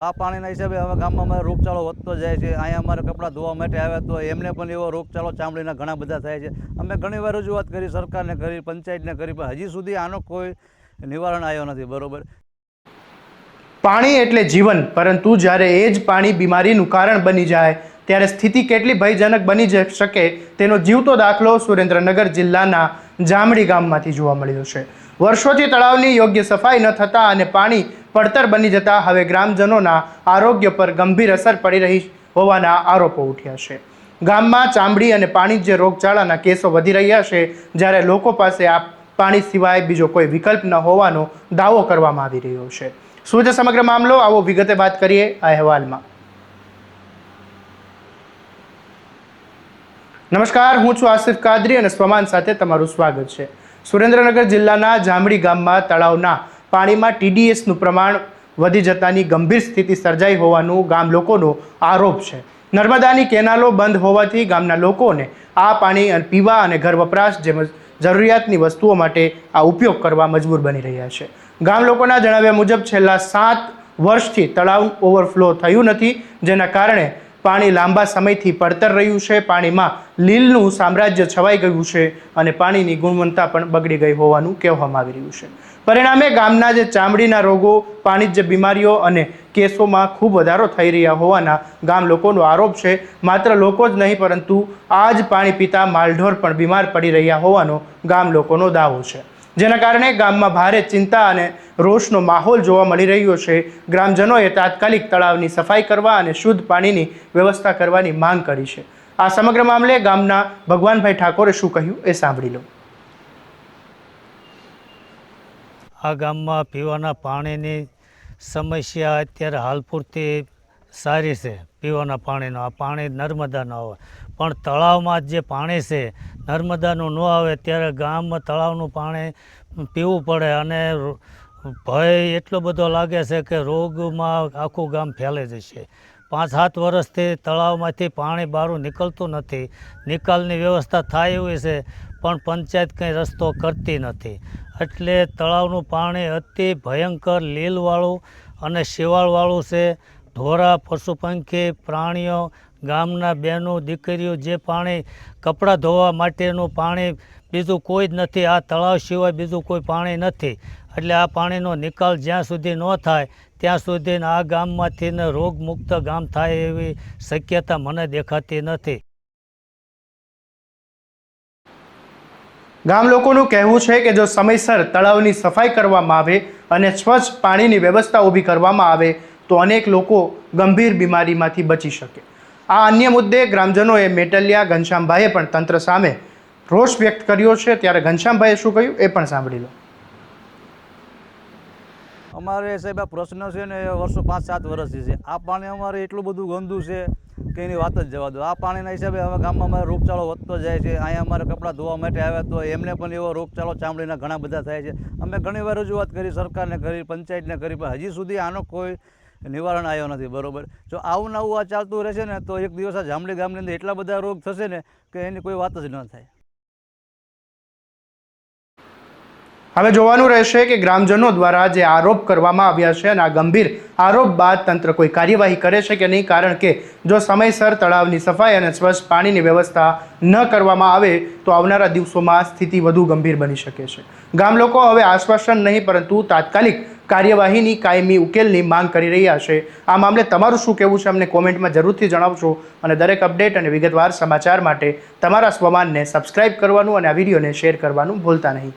આ પાણીના હિસાબે હવે ગામમાં અમારે રોગચાળો વધતો જાય છે। અહીંયા અમારે કપડાં ધોવા માટે આવે તો એમને પણ એવો રોગચાળો ચામડીના ઘણા બધા થાય છે। અમે ઘણીવાર રજૂઆત કરી, સરકારને કરી, પંચાયતને કરી, પણ હજી સુધી આનો કોઈ નિવારણ આવ્યો નથી। બરોબર, પાણી એટલે જીવન, પરંતુ જ્યારે એ જ પાણી બીમારીનું કારણ બની જાય ત્યારે સ્થિતિ કેટલી ભયજનક બની શકે તેનો જીવતો દાખલો સુરેન્દ્રનગર જિલ્લાના જામડી ગામમાંથી જોવા મળ્યો છે। વર્ષોથી તળાવની યોગ્ય સફાઈ ન થતા અને પાણી પડતર બની જતા હવે ગ્રામજનોના આરોગ્ય પર ગંભીર અસર પડી રહી હોવાના આરોપો ઉઠ્યા છે। ગામમાં ચામડી અને વાણિજ્ય રોગચાળાના કેસો વધી રહ્યા છે, જ્યારે લોકો પાસે આ પાણી સિવાય બીજો કોઈ વિકલ્પ ન હોવાનો દાવો કરવામાં આવી રહ્યો છે। શું છે સમગ્ર મામલો, આવો વિગતે વાત કરીએ આ અહેવાલમાં। નમસ્કાર, હું છું આસિફ કાદરી અને સ્વમાન સાથે તમારું સ્વાગત છે। સુરેન્દ્રનગર જિલ્લાના જામડી ગામમાં તળાવના પાણીમાં TDSનું પ્રમાણ વધી જતાની ગંભીર સ્થિતિ સર્જાઈ હોવાનું ગામ લોકોનો આરોપ છે। નર્મદાની કેનાલો બંધ હોવાથી ગામના લોકોને આ પાણી પીવા અને ઘર વપરાશ જેમ જરૂરિયાતની વસ્તુઓ માટે આ ઉપયોગ કરવા મજબૂર બની રહ્યા છે। ગામ લોકોના જણાવ્યા મુજબ છેલ્લા 7 વર્ષથી તળાવ ઓવરફ્લો થયું નથી, જેના કારણે પાણી લાંબા સમયથી પડતર રહ્યું છે। પાણીમાં લીલનું સામ્રાજ્ય છવાઈ ગયું છે અને પાણીની ગુણવત્તા પણ બગડી ગઈ હોવાનું કહેવામાં આવી રહ્યું છે। પરિણામે ગામના જે ચામડીના રોગો, વાણિજ્ય બીમારીઓ અને કેસોમાં ખૂબ વધારો થઈ રહ્યા હોવાના ગામ લોકોનો આરોપ છે। માત્ર લોકો જ નહીં, પરંતુ આ જ પાણી પીતા માલઢોર પણ બીમાર પડી રહ્યા હોવાનો ગામ લોકોનો દાવો છે, જેના કારણે ગામમાં ભારે ચિંતા અને રોષનો માહોલ જોવા મળી રહ્યો છે। ગ્રામજનોએ તાત્કાલિક તળાવની સફાઈ કરવા અને શુદ્ધ પાણીની વ્યવસ્થા કરવાની માંગ કરી છે। આ સમગ્ર મામલે ગામના ભગવાનભાઈ ઠાકોરે શું કહ્યું એ સાંભળી લો। આ ગામમાં પીવાના પાણીની સમસ્યા અત્યારે હાલ પૂરતી સારી છે। પીવાના પાણીનો આ પાણી નર્મદાનો આવે, પણ તળાવમાં જે પાણી છે નર્મદાનું ન આવે ત્યારે ગામમાં તળાવનું પાણી પીવું પડે અને ભય એટલો બધો લાગે છે કે રોગમાં આખું ગામ ફેલાઈ જશે। 5-7 વર્ષથી તળાવમાંથી પાણી બહાર નીકળતું નથી। નિકાલની વ્યવસ્થા થાય એવી છે, પણ પંચાયત કંઈ રસ્તો કરતી નથી, એટલે તળાવનું પાણી અતિ ભયંકર લીલવાળું અને શેવાળવાળું છે। ઢોરા, પશુ પંખી, પ્રાણીઓ, ગામના બહેનો દીકરીઓ જે પાણી કપડાં ધોવા માટેનું પાણી બીજું કોઈ જ નથી। આ તળાવ સિવાય બીજું કોઈ પાણી નથી, એટલે આ પાણીનો નિકાલ જ્યાં સુધી ન થાય ત્યાં સુધી આ ગામમાંથી રોગમુક્ત ગામ થાય એવી શક્યતા મને દેખાતી નથી। ગામ લોકોનું કહેવું છે કે જો સમયસર તળાવની સફાઈ કરવામાં આવે અને સ્વચ્છ પાણીની વ્યવસ્થા ઊભી કરવામાં આવે તો અનેક લોકો ગંભીર બીમારીમાંથી બચી શકે। આ અન્ય મુદ્દે ગ્રામજનોએ મેટલિયા ઘનશ્યામભાઈએ પણ તંત્ર સામે રોષ વ્યક્ત કર્યો છે, ત્યારે ઘનશ્યામભાઈએ શું કહ્યું એ પણ સાંભળી લો। અમારે સાહેબ આ પ્રશ્ન છે ને એ વર્ષો 5-7 વર્ષથી છે। આ પાણી અમારે એટલું બધું ગંદુ છે કે એની વાત જ જવા દો। આ પાણીના હિસાબે હવે ગામમાં અમારે રોગચાળો વધતો જાય છે। અહીંયા અમારે કપડાં ધોવા માટે આવે તો એમને પણ એવો રોગચાળો ચામડીના ઘણા બધા થાય છે। અમે ઘણીવાર રજૂઆત કરી, સરકારને કરી, પંચાયતને કરી, પણ હજી સુધી આનો કોઈ નિવારણ આવ્યો નથી। બરોબર, જો આવું નવું આ ચાલતું રહેશે ને તો એક દિવસ આ જામડી ગામની અંદર એટલા બધા રોગ થશે ને કે એની કોઈ વાત જ ન થાય। હવે જોવાનું રહેશે કે ગ્રામજનો દ્વારા જે આરોપ કરવામાં આવ્યા છે અને આ ગંભીર આરોપ બાદ તંત્ર કોઈ કાર્યવાહી કરે છે કે નહીં, કારણ કે જો સમયસર તળાવની સફાઈ અને સ્વચ્છ પાણીની વ્યવસ્થા ન કરવામાં આવે તો આવનારા દિવસોમાં સ્થિતિ વધુ ગંભીર બની શકે છે। ગામ લોકો હવે આશ્વાસન નહીં, પરંતુ તાત્કાલિક કાર્યવાહીની કાયમી ઉકેલની માંગ કરી રહ્યા છે। આ મામલે તમારું શું કહેવું છે અમને કોમેન્ટમાં જરૂરથી જણાવશો, અને દરેક અપડેટ અને વિગતવાર સમાચાર માટે તમારા સ્વમાનને સબસ્ક્રાઇબ કરવાનું અને આ વિડીયોને શેર કરવાનું ભૂલતા નહીં।